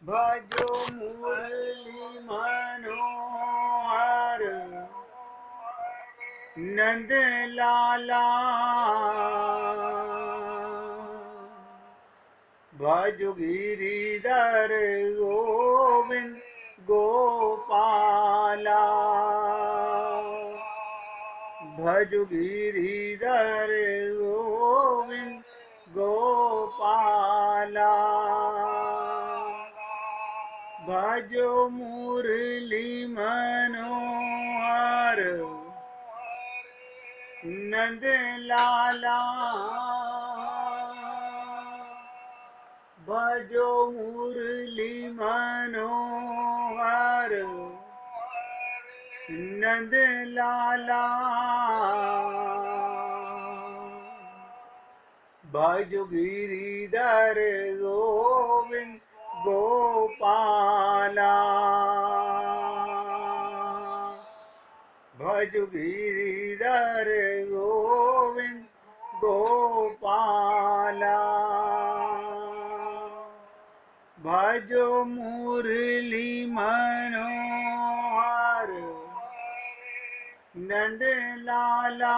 भजो मुरली मनोहर नंद लाला। भजो गिरिधर गोविंद गोपाला। भजो गिरिधर गोविंद गोपाला। भजो मुरली मनोहर नंद लाला। भजो मुरली मनोहर नंद लाला। भजो गिरिधर गोविंद गोपाला। भजो गिरिधर गोविंद गोपाला। भजो मुरली मनोहर नंद लाला।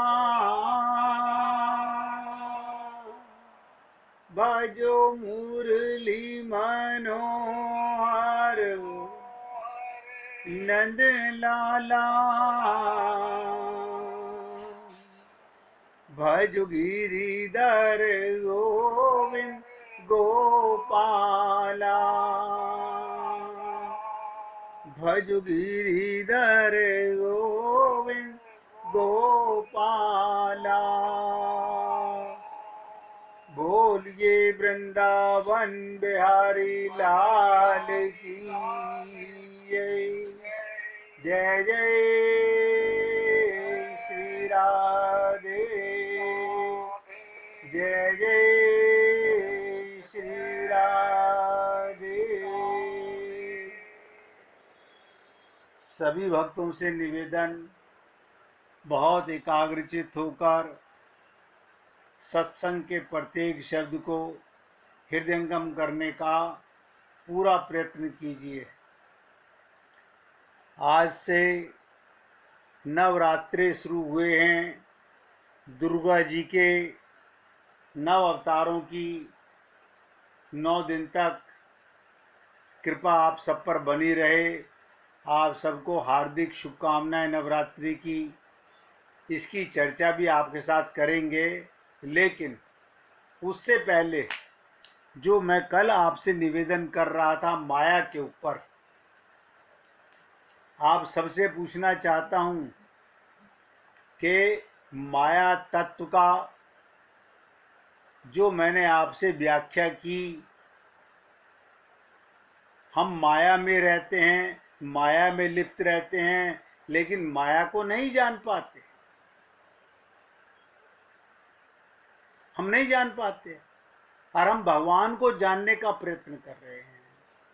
भजो मुरली मनोहर नंद लाला। भजो गिरिधर गोविंद गोपाला। भजो गिरिधर गोविंद गोपाला। बोलिए वृंदावन बिहारी लाल की जय जय श्री राधे। जय जय श्री राधे। सभी भक्तों से निवेदन, बहुत एकाग्रचित होकर सत्संग के प्रत्येक शब्द को हृदयंगम करने का पूरा प्रयत्न कीजिए। आज से नवरात्रि शुरू हुए हैं। दुर्गा जी के नव अवतारों की 9 दिन तक कृपा आप सब पर बनी रहे। आप सबको हार्दिक शुभकामनाएं नवरात्रि की। इसकी चर्चा भी आपके साथ करेंगे, लेकिन उससे पहले जो मैं कल आपसे निवेदन कर रहा था माया के ऊपर, आप सबसे पूछना चाहता हूं कि माया तत्व का जो मैंने आपसे व्याख्या की, हम माया में रहते हैं, माया में लिप्त रहते हैं, लेकिन माया को नहीं जान पाते। हम नहीं जान पाते और हम भगवान को जानने का प्रयत्न कर रहे हैं।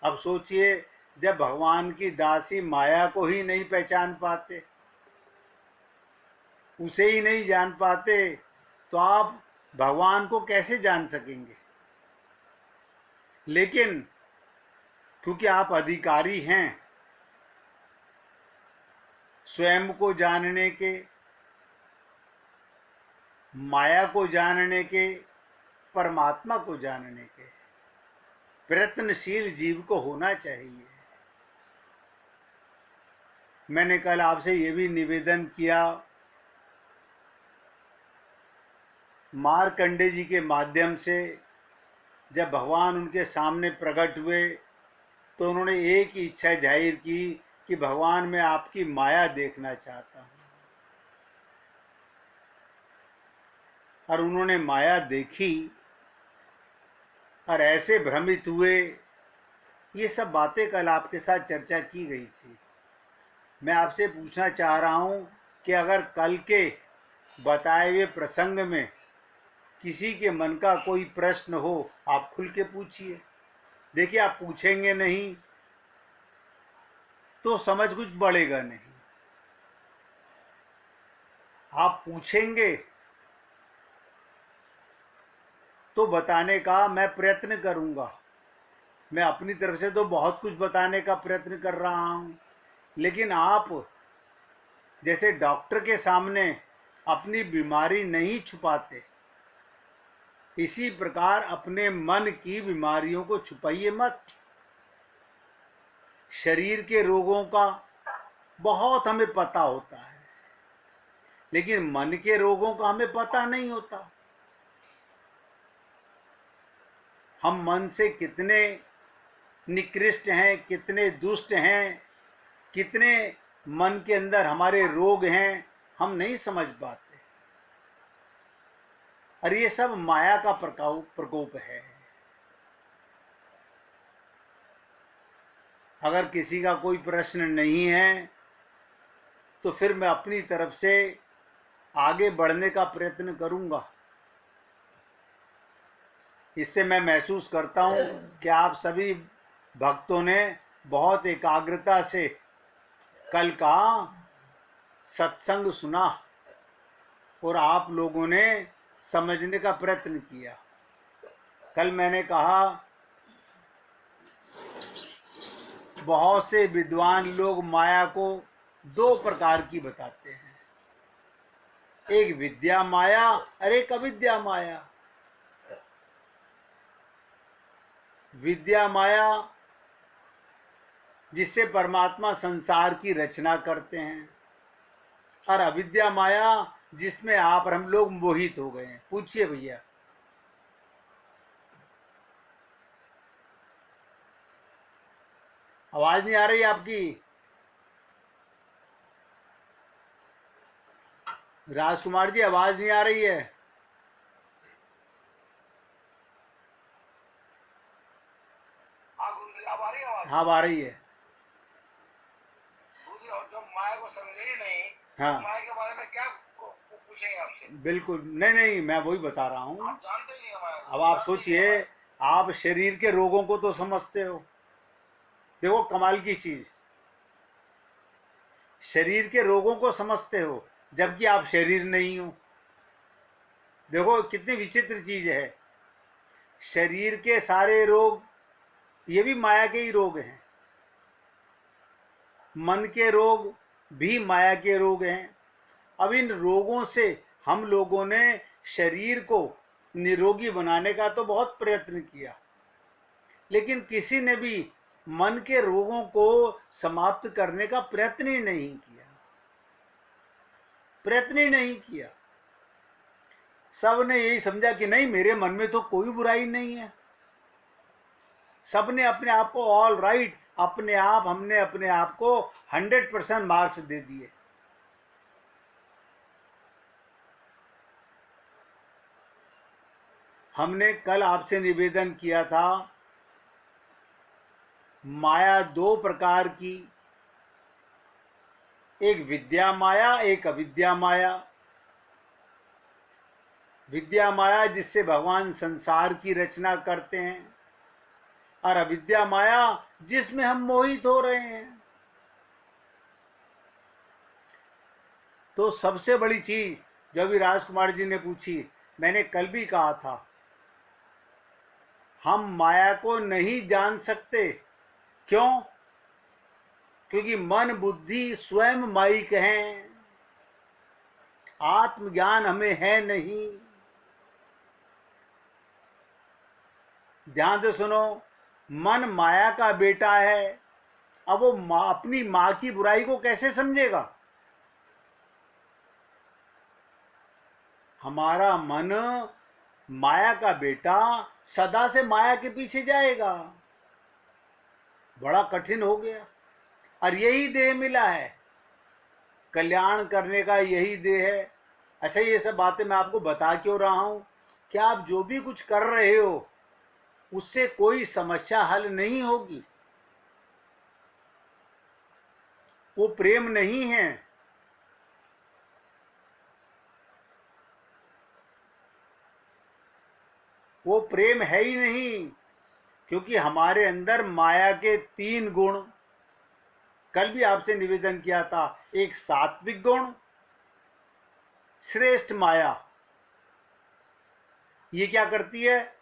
अब सोचिए, जब भगवान की दासी माया को ही नहीं पहचान पाते, उसे ही नहीं जान पाते, तो आप भगवान को कैसे जान सकेंगे? लेकिन क्योंकि आप अधिकारी हैं स्वयं को जानने के, माया को जानने के, परमात्मा को जानने के, प्रयत्नशील जीव को होना चाहिए। मैंने कल आपसे ये भी निवेदन किया, मार्कंडे जी के माध्यम से जब भगवान उनके सामने प्रकट हुए तो उन्होंने एक ही इच्छा जाहिर की कि भगवान मैं आपकी माया देखना चाहता हूँ। और उन्होंने माया देखी और ऐसे भ्रमित हुए। ये सब बातें कल आपके साथ चर्चा की गई थी। मैं आपसे पूछना चाह रहा हूँ कि अगर कल के बताए हुए प्रसंग में किसी के मन का कोई प्रश्न हो, आप खुल के पूछिए। देखिए, आप पूछेंगे नहीं तो समझ कुछ बढ़ेगा नहीं। आप पूछेंगे तो बताने का मैं प्रयत्न करूंगा। मैं अपनी तरफ से तो बहुत कुछ बताने का प्रयत्न कर रहा हूँ, लेकिन आप जैसे डॉक्टर के सामने अपनी बीमारी नहीं छुपाते, इसी प्रकार अपने मन की बीमारियों को छुपाइए मत। शरीर के रोगों का बहुत हमें पता होता है, लेकिन मन के रोगों का हमें पता नहीं होता। हम मन से कितने निकृष्ट हैं, कितने दुष्ट हैं, कितने मन के अंदर हमारे रोग हैं, हम नहीं समझ पाते। और ये सब माया का प्रकोप है। अगर किसी का कोई प्रश्न नहीं है तो फिर मैं अपनी तरफ से आगे बढ़ने का प्रयत्न करूंगा। इससे मैं महसूस करता हूं कि आप सभी भक्तों ने बहुत एकाग्रता से कल का सत्संग सुना और आप लोगों ने समझने का प्रयत्न किया। कल मैंने कहा बहुत से विद्वान लोग माया को दो प्रकार की बताते हैं, एक विद्या माया और एक अविद्या माया। विद्या माया जिससे परमात्मा संसार की रचना करते हैं, और अविद्या माया जिसमें आप और हम लोग मोहित हो गए हैं। पूछिए भैया, आवाज नहीं आ रही आपकी? राजकुमार जी, आवाज नहीं आ रही है? हाँ, आ रही है। जब माया को समझे ही नहीं, हाँ, माया के बारे में क्या पूछेंगे आपसे? बिल्कुल नहीं, मैं वही बता रहा हूँ। आप जानते ही नहीं है माया को। अब आप सोचिए, आप शरीर के रोगों को तो समझते हो। देखो कमाल की चीज, शरीर के रोगों को समझते हो जबकि आप शरीर नहीं हो। देखो कितनी विचित्र चीज है। शरीर के सारे रोग ये भी माया के ही रोग हैं, मन के रोग भी माया के रोग हैं। अब इन रोगों से हम लोगों ने शरीर को निरोगी बनाने का तो बहुत प्रयत्न किया, लेकिन किसी ने भी मन के रोगों को समाप्त करने का प्रयत्न ही नहीं किया। सब ने यही समझा कि नहीं, मेरे मन में तो कोई बुराई नहीं है। सब ने अपने आप को ऑल राइट, हमने अपने आप को 100% मार्क्स दे दिए। हमने कल आपसे निवेदन किया था, माया दो प्रकार की, एक विद्या माया, एक अविद्या माया। विद्या माया जिससे भगवान संसार की रचना करते हैं, और अविद्या माया जिसमें हम मोहित हो रहे हैं। तो सबसे बड़ी चीज जो अभी राजकुमार जी ने पूछी, मैंने कल भी कहा था, हम माया को नहीं जान सकते। क्यों? क्योंकि मन बुद्धि स्वयं माइक हैं, आत्मज्ञान हमें है नहीं। ध्यान से सुनो, मन माया का बेटा है। अब वो अपनी माँ की बुराई को कैसे समझेगा? हमारा मन माया का बेटा सदा से माया के पीछे जाएगा। बड़ा कठिन हो गया। और यही देह मिला है, कल्याण करने का यही देह है। अच्छा, ये सब बातें मैं आपको बता क्यों रहा हूं कि आप जो भी कुछ कर रहे हो उससे कोई समस्या हल नहीं होगी। वो प्रेम नहीं है। वो प्रेम है ही नहीं, क्योंकि हमारे अंदर माया के 3 गुण, कल भी आपसे निवेदन किया था, एक सात्विक गुण, श्रेष्ठ माया। ये क्या करती है?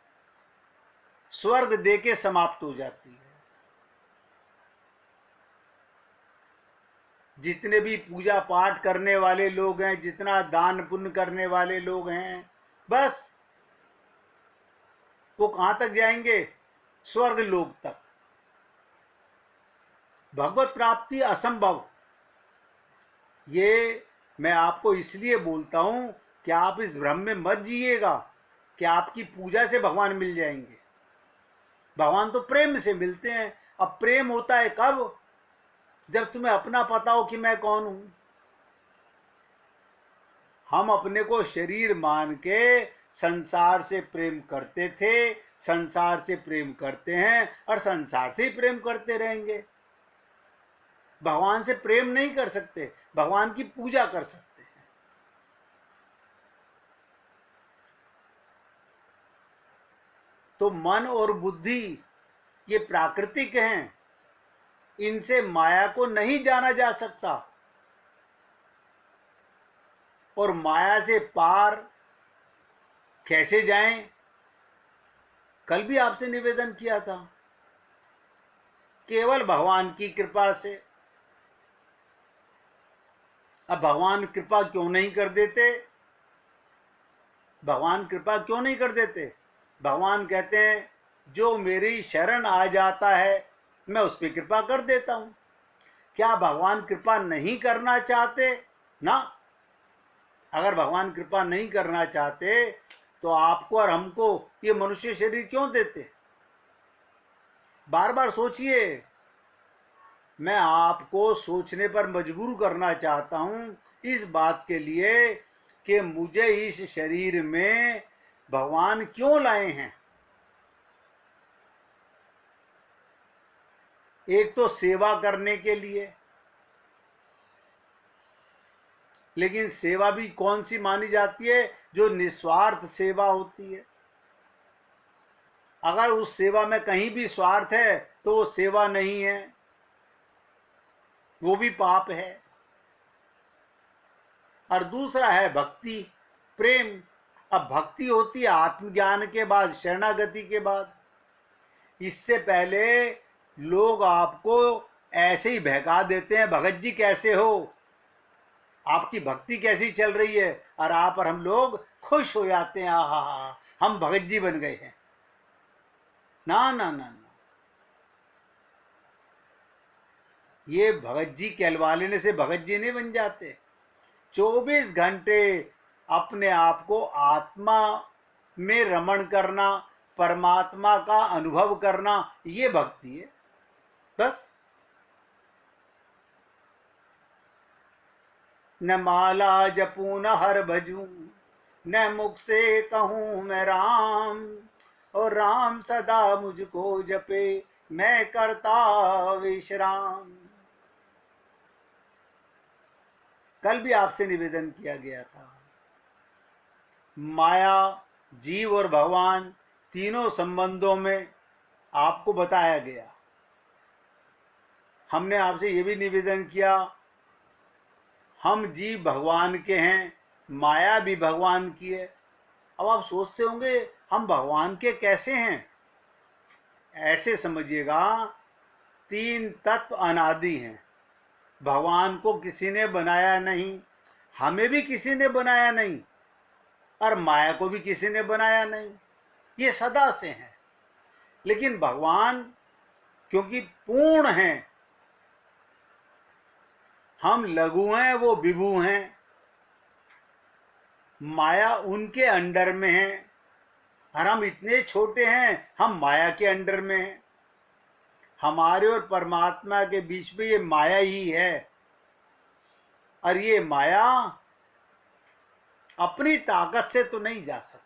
स्वर्ग देके समाप्त हो जाती है। जितने भी पूजा पाठ करने वाले लोग हैं, जितना दान पुण्य करने वाले लोग हैं, बस वो कहां तक जाएंगे? स्वर्ग लोक तक। भगवत प्राप्ति असंभव। ये मैं आपको इसलिए बोलता हूं कि आप इस भ्रम में मत जिएगा कि आपकी पूजा से भगवान मिल जाएंगे। भगवान तो प्रेम से मिलते हैं। अब प्रेम होता है कब? जब तुम्हें अपना पता हो कि मैं कौन हूं। हम अपने को शरीर मान के संसार से प्रेम करते थे, संसार से प्रेम करते हैं और संसार से ही प्रेम करते रहेंगे। भगवान से प्रेम नहीं कर सकते, भगवान की पूजा कर सकते हैं। तो मन और बुद्धि ये प्राकृतिक हैं, इनसे माया को नहीं जाना जा सकता। और माया से पार कैसे जाएं? कल भी आपसे निवेदन किया था, केवल भगवान की कृपा से। अब भगवान कृपा क्यों नहीं कर देते? भगवान कृपा क्यों नहीं कर देते? भगवान कहते हैं जो मेरी शरण आ जाता है मैं उस पर कृपा कर देता हूं। क्या भगवान कृपा नहीं करना चाहते? ना। अगर भगवान कृपा नहीं करना चाहते तो आपको और हमको ये मनुष्य शरीर क्यों देते? बार बार सोचिए। मैं आपको सोचने पर मजबूर करना चाहता हूं इस बात के लिए कि मुझे इस शरीर में भगवान क्यों लाए हैं। एक तो सेवा करने के लिए, लेकिन सेवा भी कौन सी मानी जाती है? जो निस्वार्थ सेवा होती है। अगर उस सेवा में कहीं भी स्वार्थ है तो वो सेवा नहीं है, वो भी पाप है। और दूसरा है भक्ति, प्रेम। अब भक्ति होती है आत्मज्ञान के बाद, शरणागति के बाद। इससे पहले लोग आपको ऐसे ही बहका देते हैं, भगत जी कैसे हो, आपकी भक्ति कैसी चल रही है, और आप और हम लोग खुश हो जाते हैं, आहा हम भगत जी बन गए हैं। ना ना ना ना, ये भगत जी कहलवा लेने से भगत जी नहीं बन जाते। 24 घंटे अपने आप को आत्मा में रमण करना, परमात्मा का अनुभव करना, ये भक्ति है बस। न माला जपूं न हर भजूं, न मुख से कहूं मैं राम, और राम सदा मुझको जपे, मैं करता विश्राम। कल भी आपसे निवेदन किया गया था, माया, जीव और भगवान तीनों संबंधों में आपको बताया गया। हमने आपसे ये भी निवेदन किया, हम जीव भगवान के हैं, माया भी भगवान की है। अब आप सोचते होंगे हम भगवान के कैसे हैं? ऐसे समझिएगा, 3 तत्व अनादि हैं। भगवान को किसी ने बनाया नहीं, हमें भी किसी ने बनाया नहीं, और माया को भी किसी ने बनाया नहीं। ये सदा से हैं। लेकिन भगवान क्योंकि पूर्ण हैं, हम लघु हैं, वो विभु हैं। माया उनके अंडर में है और हम इतने छोटे हैं, हम माया के अंडर में हैं। हमारे और परमात्मा के बीच में ये माया ही है, और ये माया अपनी ताकत से तो नहीं जा सकती,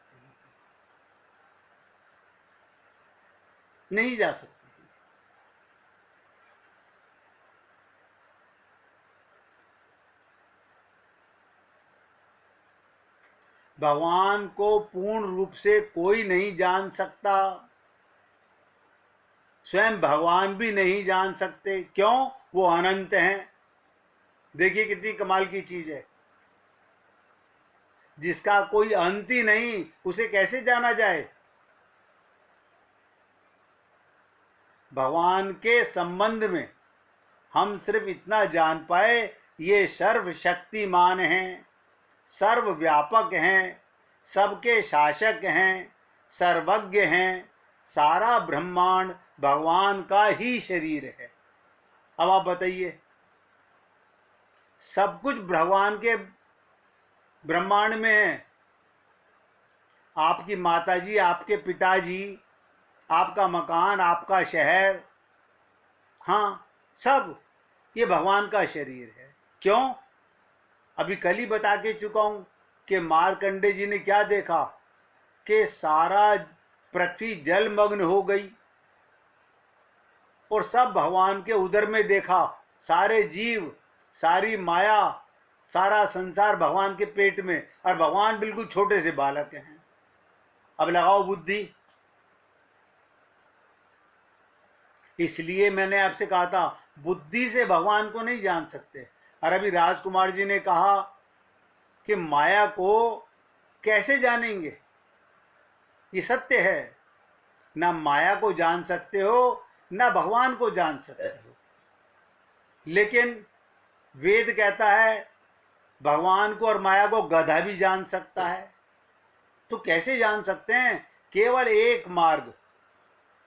नहीं जा सकती। भगवान को पूर्ण रूप से कोई नहीं जान सकता, स्वयं भगवान भी नहीं जान सकते। क्यों? वो अनंत हैं। देखिए कितनी कमाल की चीज है, जिसका कोई अंत ही नहीं, उसे कैसे जाना जाए? भगवान के संबंध में हम सिर्फ इतना जान पाए, ये सर्वशक्तिमान हैं, सर्वव्यापक हैं, सबके शासक हैं, सर्वज्ञ हैं, सारा ब्रह्मांड भगवान का ही शरीर है। अब आप बताइए, सब कुछ भगवान के ब्रह्मांड में है। आपकी माताजी, आपके पिताजी, आपका मकान, आपका शहर, हाँ सब ये भगवान का शरीर है। क्यों? अभी कल ही बता के चुका हूं कि मार्कंडे जी ने क्या देखा कि सारा पृथ्वी जलमग्न हो गई और सब भगवान के उदर में देखा, सारे जीव, सारी माया, सारा संसार भगवान के पेट में, और भगवान बिल्कुल छोटे से बालक हैं। अब लगाओ बुद्धि। इसलिए मैंने आपसे कहा था, बुद्धि से भगवान को नहीं जान सकते। और अभी राजकुमार जी ने कहा कि माया को कैसे जानेंगे, ये सत्य है। ना माया को जान सकते हो, ना भगवान को जान सकते हो। लेकिन वेद कहता है भगवान को और माया को गधा भी जान सकता है। तो कैसे जान सकते हैं? केवल एक मार्ग,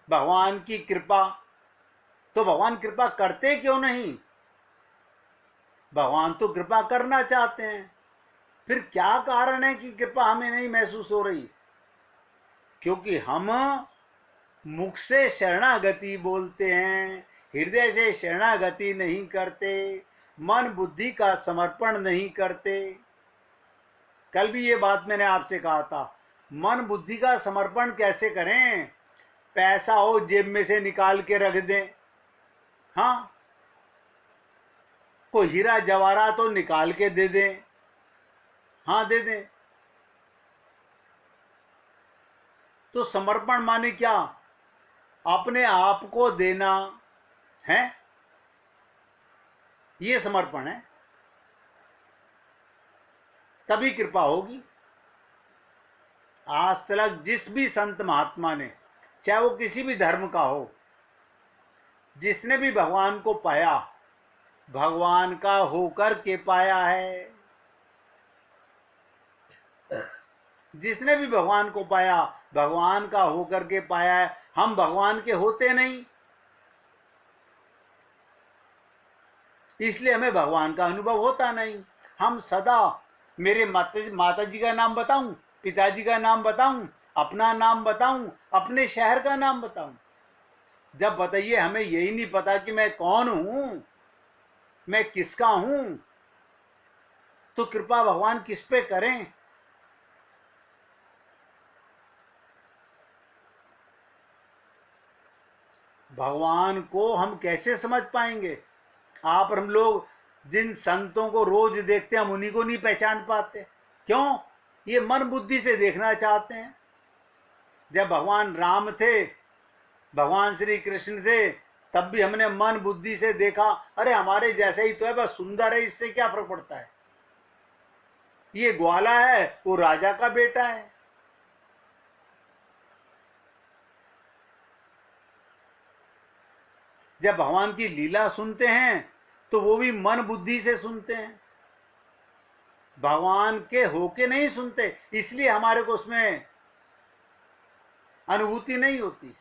भगवान की कृपा। तो भगवान कृपा करते क्यों नहीं? भगवान तो कृपा करना चाहते हैं, फिर क्या कारण है कि कृपा हमें नहीं महसूस हो रही? क्योंकि हम मुख से शरणागति बोलते हैं, हृदय से शरणागति नहीं करते, मन बुद्धि का समर्पण नहीं करते। कल भी ये बात मैंने आपसे कहा था, मन बुद्धि का समर्पण कैसे करें? पैसा हो जेब में से निकाल के रख दें, हाँ, कोई हीरा जवाहरात तो निकाल के दे दें, हाँ दे दें। तो समर्पण माने क्या? अपने आप को देना है, ये समर्पण है। तभी कृपा होगी। आज तक जिस भी संत महात्मा ने, चाहे वो किसी भी धर्म का हो, जिसने भी भगवान को पाया, भगवान का होकर के पाया है। जिसने भी भगवान को पाया, भगवान का होकर के पाया है। हम भगवान के होते नहीं, इसलिए हमें भगवान का अनुभव होता नहीं। हम सदा, मेरे माता जी का नाम बताऊं, पिताजी का नाम बताऊं, अपना नाम बताऊं, अपने शहर का नाम बताऊं, जब बताइए हमें यही नहीं पता कि मैं कौन हूं, मैं किसका हूं, तो कृपा भगवान किस पे करें? भगवान को हम कैसे समझ पाएंगे? आप और हम लोग जिन संतों को रोज देखते हैं, हम उन्हीं को नहीं पहचान पाते। क्यों? ये मन बुद्धि से देखना चाहते हैं। जब भगवान राम थे, भगवान श्री कृष्ण थे, तब भी हमने मन बुद्धि से देखा, अरे हमारे जैसे ही तो है, बस सुंदर है, इससे क्या फर्क पड़ता है? ये ग्वाला है, वो राजा का बेटा है। जब भगवान की लीला सुनते हैं तो वो भी मन बुद्धि से सुनते हैं, भगवान के होके नहीं सुनते, इसलिए हमारे को उसमें अनुभूति नहीं होती।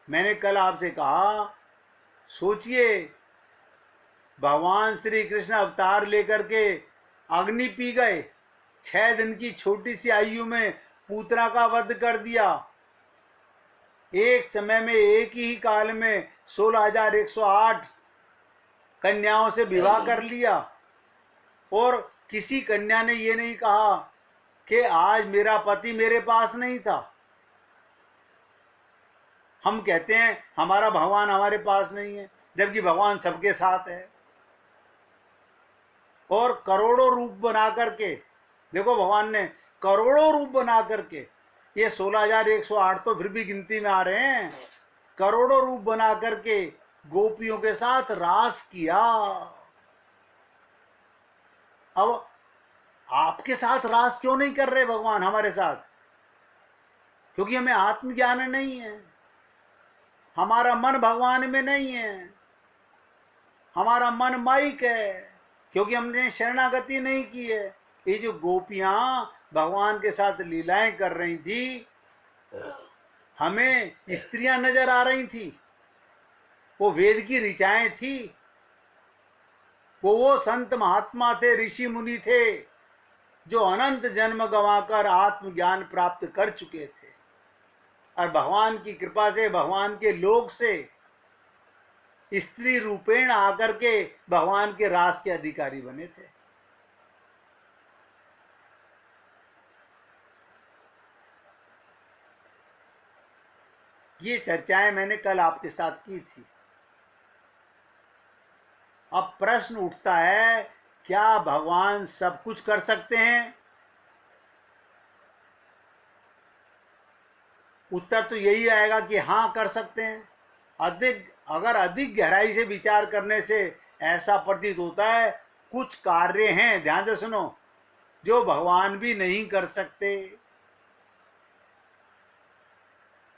मैंने कल आपसे कहा, सोचिए भगवान श्री कृष्ण अवतार लेकर के अग्नि पी गए, 6 दिन की छोटी सी आयु में पूतना का वध कर दिया। एक समय में, एक ही काल में 16,108 कन्याओं से विवाह कर लिया, और किसी कन्या ने ये नहीं कहा कि आज मेरा पति मेरे पास नहीं था। हम कहते हैं हमारा भगवान हमारे पास नहीं है, जबकि भगवान सबके साथ है। और करोड़ों रूप बना करके, देखो भगवान ने करोड़ों रूप बना करके, ये 16,108 तो फिर भी गिनती में आ रहे हैं, करोड़ों रूप बना करके गोपियों के साथ रास किया। अब आपके साथ रास क्यों नहीं कर रहे भगवान हमारे साथ? क्योंकि हमें आत्मज्ञान नहीं है, हमारा मन भगवान में नहीं है, हमारा मन माइक है, क्योंकि हमने शरणागति नहीं की है। ये जो गोपियां भगवान के साथ लीलाएं कर रही थी, हमें स्त्रियां नजर आ रही थी, वो वेद की ऋचाएं थी, वो संत महात्मा थे, ऋषि मुनि थे, जो अनंत जन्म गंवाकर आत्मज्ञान प्राप्त कर चुके थे और भगवान की कृपा से, भगवान के लोक से स्त्री रूपेण आकर के भगवान के रास के अधिकारी बने थे। ये चर्चाएं मैंने कल आपके साथ की थी। अब प्रश्न उठता है, क्या भगवान सब कुछ कर सकते हैं? उत्तर तो यही आएगा कि हाँ, कर सकते हैं। अगर अधिक गहराई से विचार करने से ऐसा प्रतीत होता है कुछ कार्य हैं, ध्यान से सुनो, जो भगवान भी नहीं कर सकते,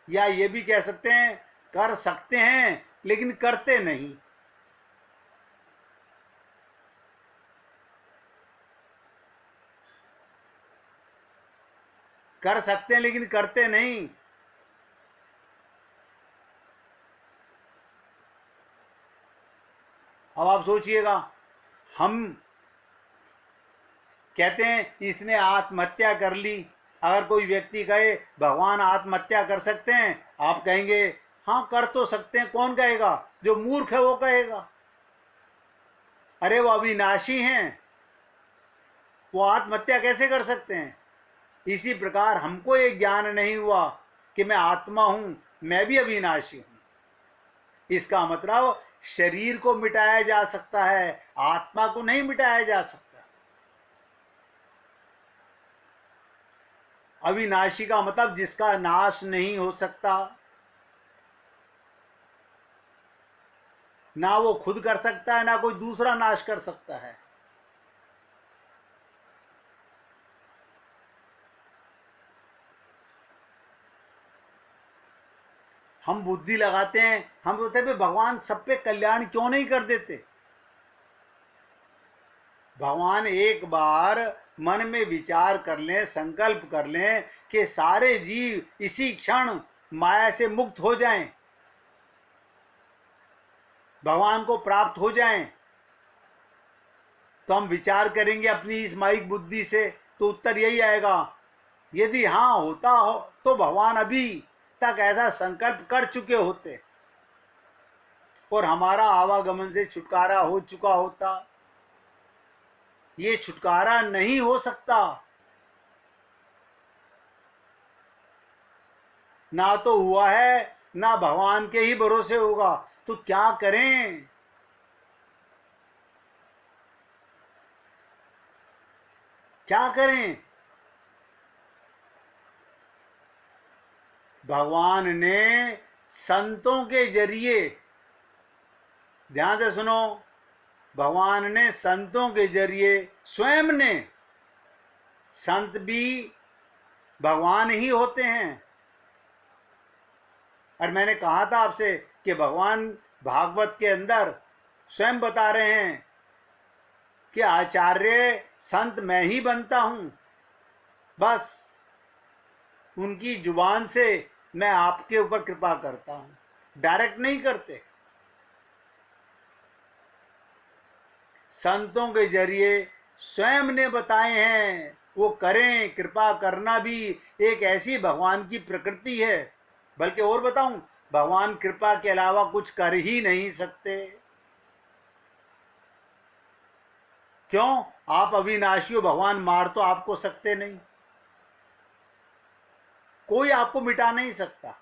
या ये भी कह सकते हैं कर सकते हैं लेकिन करते नहीं। कर सकते हैं लेकिन करते नहीं। अब आप सोचिएगा, हम कहते हैं इसने आत्महत्या कर ली, अगर कोई व्यक्ति कहे भगवान आत्महत्या कर सकते हैं, आप कहेंगे हाँ कर तो सकते हैं। कौन कहेगा? जो मूर्ख है वो कहेगा। अरे वो अविनाशी हैं, वो आत्महत्या कैसे कर सकते हैं? इसी प्रकार हमको ये ज्ञान नहीं हुआ कि मैं आत्मा हूं, मैं भी अविनाशी हूं। इसका मतलब शरीर को मिटाया जा सकता है, आत्मा को नहीं मिटाया जा सकता। अविनाशी का मतलब जिसका नाश नहीं हो सकता, ना वो खुद कर सकता है ना कोई दूसरा नाश कर सकता है। हम बुद्धि लगाते हैं, हम सोचते हैं भगवान सब पे कल्याण क्यों नहीं कर देते। भगवान एक बार मन में विचार कर लें, संकल्प कर लें कि सारे जीव इसी क्षण माया से मुक्त हो जाएं, भगवान को प्राप्त हो जाएं, तो हम विचार करेंगे अपनी इस माइक बुद्धि से, तो उत्तर यही आएगा, यदि हाँ होता हो तो भगवान अभी तक ऐसा संकल्प कर चुके होते और हमारा आवागमन से छुटकारा हो चुका होता। ये छुटकारा नहीं हो सकता, ना तो हुआ है ना भगवान के ही भरोसे होगा। तो क्या करें? क्या करें? भगवान ने संतों के जरिए, ध्यान से सुनो, भगवान ने संतों के जरिए, स्वयं ने, संत भी भगवान ही होते हैं। और मैंने कहा था आपसे कि भगवान भागवत के अंदर स्वयं बता रहे हैं कि आचार्य संत मैं ही बनता हूं, बस उनकी जुबान से मैं आपके ऊपर कृपा करता हूं, डायरेक्ट नहीं करते। संतों के जरिए स्वयं ने बताए हैं, वो करें। कृपा करना भी एक ऐसी भगवान की प्रकृति है। बल्कि और बताऊं, भगवान कृपा के अलावा कुछ कर ही नहीं सकते। क्यों? आप अविनाशी हो, भगवान मार तो आपको सकते नहीं, कोई आपको मिटा नहीं सकता।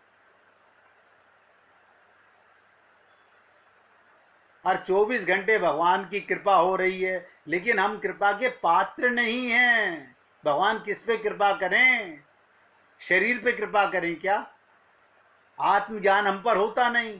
और 24 घंटे भगवान की कृपा हो रही है, लेकिन हम कृपा के पात्र नहीं हैं। भगवान किस पे कृपा करें? शरीर पे कृपा करें क्या? आत्मज्ञान हम पर होता नहीं।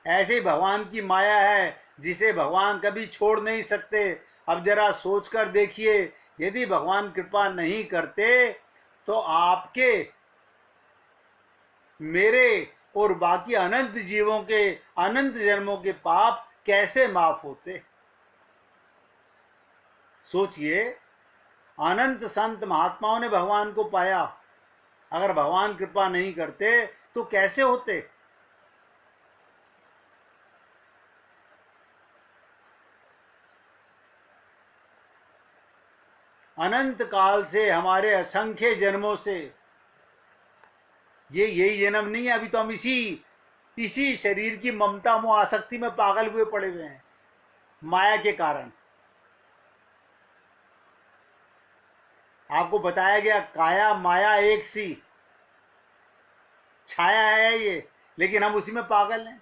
ऐसे ही भगवान की माया है, जिसे भगवान कभी छोड़ नहीं सकते। अब जरा सोचकर देखिए, यदि भगवान कृपा नहीं करते तो आपके, मेरे और बाकी अनंत जीवों के अनंत जन्मों के पाप कैसे माफ होते। सोचिए, अनंत संत महात्माओं ने भगवान को पाया, अगर भगवान कृपा नहीं करते तो कैसे होते। अनंत काल से, हमारे असंख्य जन्मों से, ये यही जन्म नहीं है, अभी तो हम इसी शरीर की ममता मोह आसक्ति में पागल हुए पड़े हुए हैं माया के कारण। आपको बताया गया काया माया एक सी छाया है ये, लेकिन हम उसी में पागल हैं।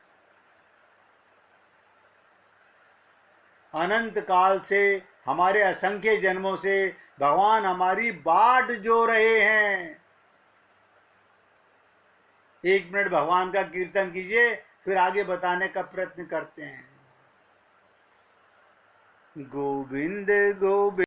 अनंत काल से, हमारे असंख्य जन्मों से भगवान हमारी बाट जो रहे हैं। 1 मिनट भगवान का कीर्तन कीजिए, फिर आगे बताने का प्रयत्न करते हैं। गोविंद गोविंद